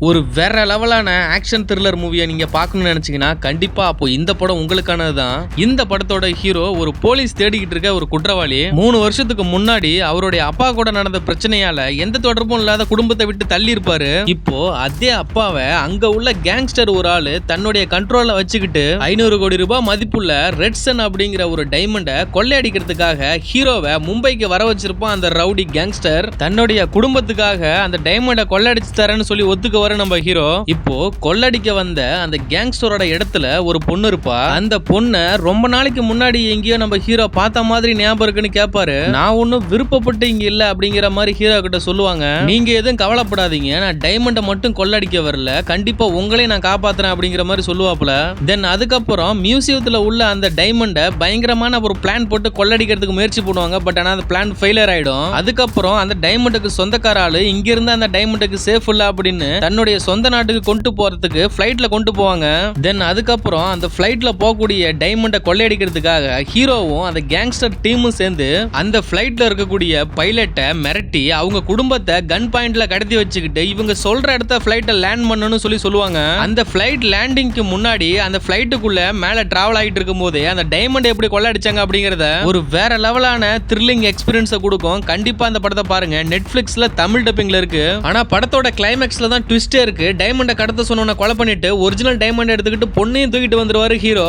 ஒரு வேற லெவலான ஆக்ஷன் த்ரில்லர் மூவியை நீங்க பார்க்கணும்னு நினைச்சீங்கன்னா கண்டிப்பா அப்போ இந்த படம் உங்களுக்கானது தான். இந்த படத்தோட ஹீரோ ஒரு போலீஸ் தேடிக்கிட்டு இருக்க ஒரு குற்றவாளி. 3 வருஷத்துக்கு முன்னாடி அவருடைய அப்பா கூட நடந்த பிரச்சனையால எந்த தொடர்பும் இல்லாத குடும்பத்தை விட்டு தள்ளி இருப்பாரு. இப்போ அதே அப்பாவை அங்க உள்ள கேங்ஸ்டர் ஒரு ஆளு தன்னுடைய கண்ட்ரோல்ல வச்சுக்கிட்டு 500 கோடி ரூபாய் மதிப்புள்ள ரெட்சன் அப்படிங்கிற ஒரு டைமண்டை கொள்ளையடிக்கிறதுக்காக ஹீரோவை மும்பைக்கு வர வச்சிருப்பான். அந்த ரவுடி கேங்ஸ்டர் தன்னுடைய குடும்பத்துக்காக அந்த டைமண்டை கொள்ளையடிச்சு தரேன்னு சொல்லி ஒத்துக்க வர நம்ம ஹீரோ. இப்போ கொள்ளடிக்க வந்த அந்த கேங்ஸ்டரோட இடத்துல ஒரு பொண்ணு இருப்பா. அந்த பொண்ணை ரொம்ப நாளைக்கு முன்னாடி எங்கேயோ நம்ம ஹீரோ பார்த்த மாதிரி ஞாபகம் இருக்குன்னு கேட்பாரு. நான் ஒன்னும் விருப்பப்பட்டு இங்க இல்ல அப்படிங்கிற மாதிரி ஹீரோ கிட்ட சொல்லுவாங்க. நீங்க எதுவும் கவலைப்படாதீங்க, நான் டைமண்டை மட்டும் கொள்ளடிக்க வரல, கண்டிப்பா உங்களையும் நான் காப்பாத்துறேன் அப்படிங்கிற மாதிரி சொல்லுவாப்ல. தென் அதுக்கப்புறம் மியூசியத்துல உள்ள அந்த டைமண்டை பயங்கரமான ஒரு பிளான் போட்டு கொள்ளடிக்கிறதுக்கு முயற்சி பண்ணுவாங்க. பட் ஆனா அந்த பிளான் ஃபெயிலியர் ஆயிடும். அதுக்கப்புறம் அந்த டைமண்டுக்கு சொந்தக்கார ஆளு இங்க இருந்து அந்த டைமண்டுக்கு சேஃப் இல்ல அப்படின்னு தன்னுடைய சொந்த நாட்டுக்கு கொண்டு போறதுக்கு ஃபிளைட்ல கொண்டு போவாங்க. தென் அதுக்கப்புறம் அந்த ஃபிளைட்ல போகக்கூடிய டைமண்டை கொள்ளையடிக்கிறதுக்காக ஹீரோவும் அந்த கேங்ஸ்டர் டீமும் சேர்ந்து அந்த ஃபிளைட்ல இருக்கக்கூடிய பைலட்டை மிரட்டி அவங்க குடும்பத்தை கன் பாயிண்ட்ல கடத்தி வச்சுக்கிட்டு இவங்க சொல்ற இடத்த ஃபிளைட்டை லேண்ட் பண்ணணும்னு சொல்லுவாங்க. அந்த ஃபிளைட் லேண்டிங்க்கு முன்னாடி அந்த ஃபிளைட்டுக்குள்ள மேல டிராவல் ஆகிட்டு இருக்கும் போதே அந்த டைமண்ட் எப்படி கொள்ளையடிச்சாங்க அப்படிங்கறத ஒரு வேற லெவலான த்ரில்லிங் எக்ஸ்பீரியன்ஸை கொடுக்கும். கண்டிப்பா அந்த படத்தை பாருங்க. நெட்ஃபிளிக்ஸ்ல தமிழ் டப்பிங்ல இருக்கு. ஆனா படத்தோட கிளைமேக்ஸ்ல தான் ட்விஸ்டே இருக்கு. டைமண்டை கடத்த சொன்ன கொலை பண்ணிட்டு ஒரிஜினல் டைமண்ட் எடுத்துக்கிட்டு பொண்ணையும் தூக்கிட்டு வந்துருவாரு ஹீரோ.